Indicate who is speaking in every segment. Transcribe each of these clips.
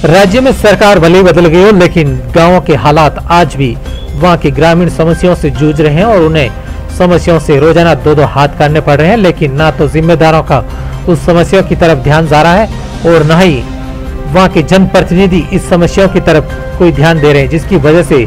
Speaker 1: राज्य में सरकार भले ही बदल गई हो, लेकिन गांवों के हालात आज भी वहां के ग्रामीण समस्याओं से जूझ रहे हैं और उन्हें समस्याओं से रोजाना दो हाथ काटने पड़ रहे हैं। लेकिन ना तो जिम्मेदारों का उस समस्या की तरफ ध्यान जा रहा है और न ही वहां के जनप्रतिनिधि इस समस्याओं की तरफ कोई ध्यान दे रहे हैं, जिसकी वजह से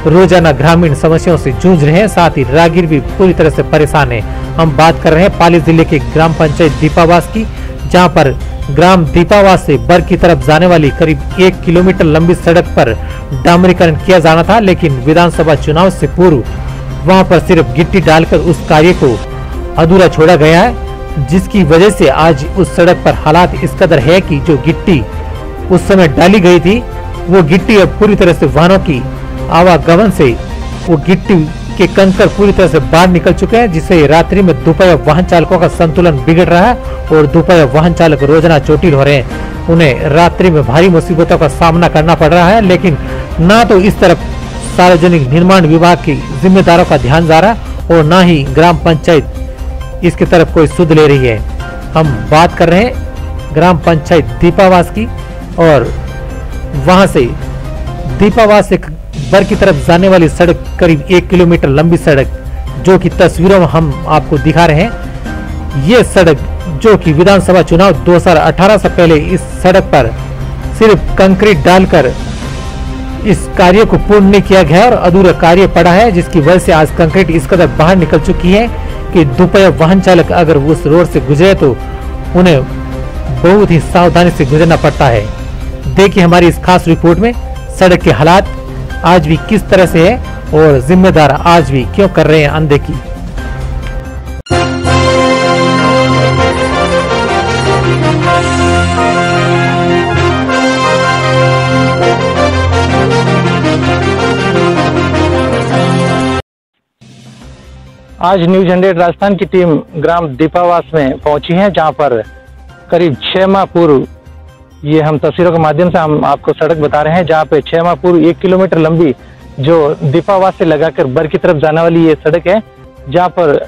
Speaker 1: रोजाना ग्रामीण समस्याओं से जूझ रहे हैं। साथ ही राहगीर भी पूरी तरह से परेशान है। हम बात कर रहे हैं पाली जिले के ग्राम पंचायत दीपावास की, जहां पर ग्राम दीपावास से बर की तरफ जाने वाली करीब 1 किलोमीटर लंबी सड़क पर डामरीकरण किया जाना था, लेकिन विधानसभा चुनाव से पूर्व वहां पर सिर्फ गिट्टी डालकर उस कार्य को अधूरा छोड़ा गया है, जिसकी वजह से आज उस सड़क पर हालात इस कदर है कि जो गिट्टी उस समय डाली गई थी वो गिट्टी अब पूरी तरह से वाहनों की आवागमन से वो गिट्टी के कंकर पूरी तरह से बाहर निकल चुके हैं, जिससे रात्रि में दोपहर वाहन चालकों का संतुलन बिगड़ रहा है और दोपहर वाहन चालक रोजाना चोटिल हो रहे हैं। उन्हें रात्रि में भारी मुसीबतों का सामना करना पड़ रहा है, लेकिन ना तो इस तरफ सार्वजनिक निर्माण विभाग की जिम्मेदारों का ध्यान जा रहा है और न ही ग्राम पंचायत इसकी तरफ कोई सुध ले रही है। हम बात कर रहे हैं ग्राम पंचायत दीपावास की और वहां से दीपावास से बर की तरफ जाने वाली सड़क करीब 1 किलोमीटर लंबी सड़क, जो कि तस्वीरों में हम आपको दिखा रहे हैं। ये सड़क जो कि विधानसभा चुनाव 2018 से पहले इस सड़क पर सिर्फ कंक्रीट डालकर इस कार्य को पूर्ण नहीं किया गया और अधूरा कार्य पड़ा है, जिसकी वजह से आज कंक्रीट इस कदर बाहर निकल चुकी है कि दोपहर वाहन चालक अगर उस रोड से गुजरे तो उन्हें बहुत ही सावधानी से गुजरना पड़ता है। देखिए हमारी इस खास रिपोर्ट में सड़क के हालात आज भी किस तरह से है और जिम्मेदार आज भी क्यों कर रहे हैं अनदेखी।
Speaker 2: आज न्यूज 100 राजस्थान की टीम ग्राम दीपावास में पहुंची है, जहां पर करीब 6 माह पूर्व ये हम तस्वीरों के माध्यम से हम आपको सड़क बता रहे हैं, जहाँ पे 6 माह पूर्व 1 किलोमीटर लंबी जो दीपावास से लगाकर बर की तरफ जाने वाली ये सड़क है, जहाँ पर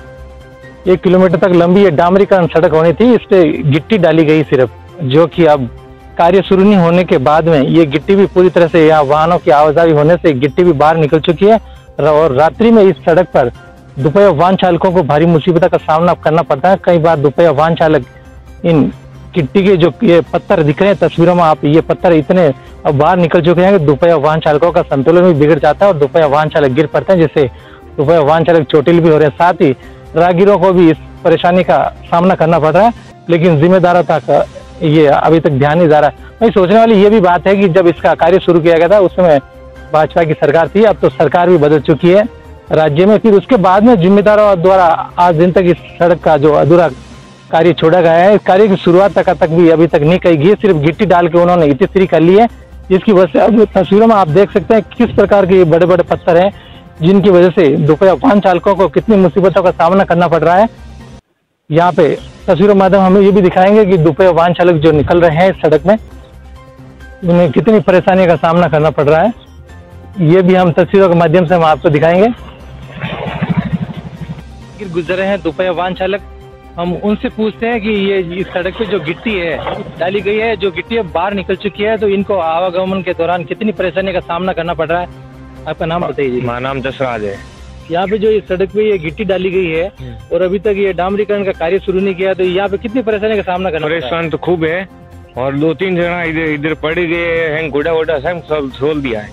Speaker 2: 1 किलोमीटर तक लंबी ये डामरीकरण सड़क होनी थी। इस पे गिट्टी डाली गई सिर्फ, जो कि अब कार्य शुरू नहीं होने के बाद में ये गिट्टी भी पूरी तरह से यहाँ वाहनों की आवाजाही होने से गिट्टी भी बाहर निकल चुकी है और रात्रि में इस सड़क पर दोपहर वाहन चालकों को भारी मुसीबत का सामना करना पड़ता है। कई बार दोपहर वाहन चालक इन गिट्टी के जो ये पत्थर दिख रहे हैं तस्वीरों में आप, ये पत्थर इतने अब बाहर निकल चुके हैं कि दोपहर वाहन चालकों का संतुलन भी बिगड़ जाता है और दोपहर वाहन चालक गिर पड़ते हैं, जिससे दोपहर वाहन चालक चोटिल भी हो रहे हैं। साथ ही राहगीरों को भी इस परेशानी का सामना करना पड़ रहा है, लेकिन जिम्मेदारों तक ये अभी तक ध्यान नहीं जा रहा है। वही सोचने वाली ये भी बात है कि जब इसका कार्य शुरू किया गया था उस समय भाजपा की सरकार थी, अब तो सरकार भी बदल चुकी है राज्य में। फिर उसके बाद में जिम्मेदारों द्वारा आज दिन तक इस सड़क का जो अधूरा कार्य छोड़ा गया है, इस कार्य की शुरुआत तक भी अभी तक नहीं की गई, सिर्फ गिट्टी डाल के उन्होंने इतनी कर ली है, जिसकी वजह से अब तस्वीरों में आप देख सकते हैं किस प्रकार के बड़े बड़े पत्थर हैं, जिनकी वजह से दोपहर वाहन चालकों को कितनी मुसीबतों का सामना करना पड़ रहा है। यहाँ पे तस्वीरों माध्यम हमें ये भी दिखाएंगे कि दोपहर वाहन चालक जो निकल रहे हैं इस सड़क में, उन्हें कितनी परेशानी का सामना करना पड़ रहा है। ये भी हम तस्वीरों के माध्यम से हम आपको दिखाएंगे। गुजर रहे हैं दोपहर वाहन चालक, हम उनसे पूछते हैं कि ये इस सड़क पे जो गिट्टी है डाली गई है, जो गिट्टी बाहर निकल चुकी है, तो इनको आवागमन के दौरान कितनी परेशानी का सामना करना पड़ रहा है। आपका नाम बताइए जी।
Speaker 3: मेरा नाम जसराज है।
Speaker 2: यहाँ पे जो इस सड़क पे ये गिट्टी डाली गई है और अभी तक ये डामरीकरण का कार्य शुरू नहीं किया, तो यहाँ पे कितनी परेशानी का सामना करना पड़ रहा है?
Speaker 3: परेशान तो खूब है और 2-3 जना इधर पड़ गए हैं, गोड़ा वोड़ा सब खोल दिया है।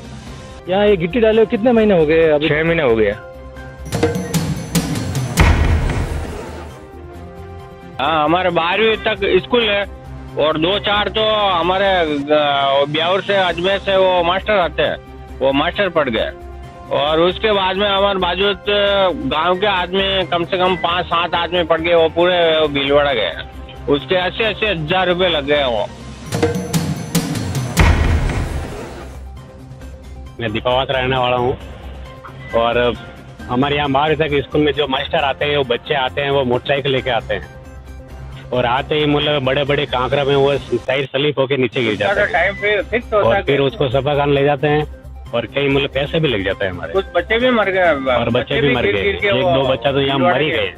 Speaker 2: यहाँ ये गिट्टी डाले कितने महीने हो गए? अभी
Speaker 3: 6 महीने हो गया। हाँ, हमारे 12वीं तक स्कूल है और 2-4 तो हमारे ब्यावर से अजमेर से वो मास्टर आते हैं, वो मास्टर पढ़ गए। और उसके बाद में हमारे बाजू गांव के आदमी कम से कम 5-7 आदमी पड़ गए, वो पूरे भीलवाड़ा गए, उसके 80-80 हजार रुपये लग गए। वो
Speaker 4: मैं दीपावास रहने वाला हूँ और हमारे यहाँ 12वीं तक स्कूल में जो मास्टर आते हैं, वो बच्चे आते हैं, वो मोटरसाइकिल लेके आते हैं और आते ही मतलब बड़े बड़े कांकरा में वो टायर स्लिप होके नीचे गिर जाता है और फिर उसको सफा खान ले जाते हैं और कई मतलब पैसे भी लग जाते हैं हमारे।
Speaker 3: कुछ बच्चे भी मर गए
Speaker 4: और बच्चे भी मर गए, 1-2 बच्चा तो यहाँ मर ही गए।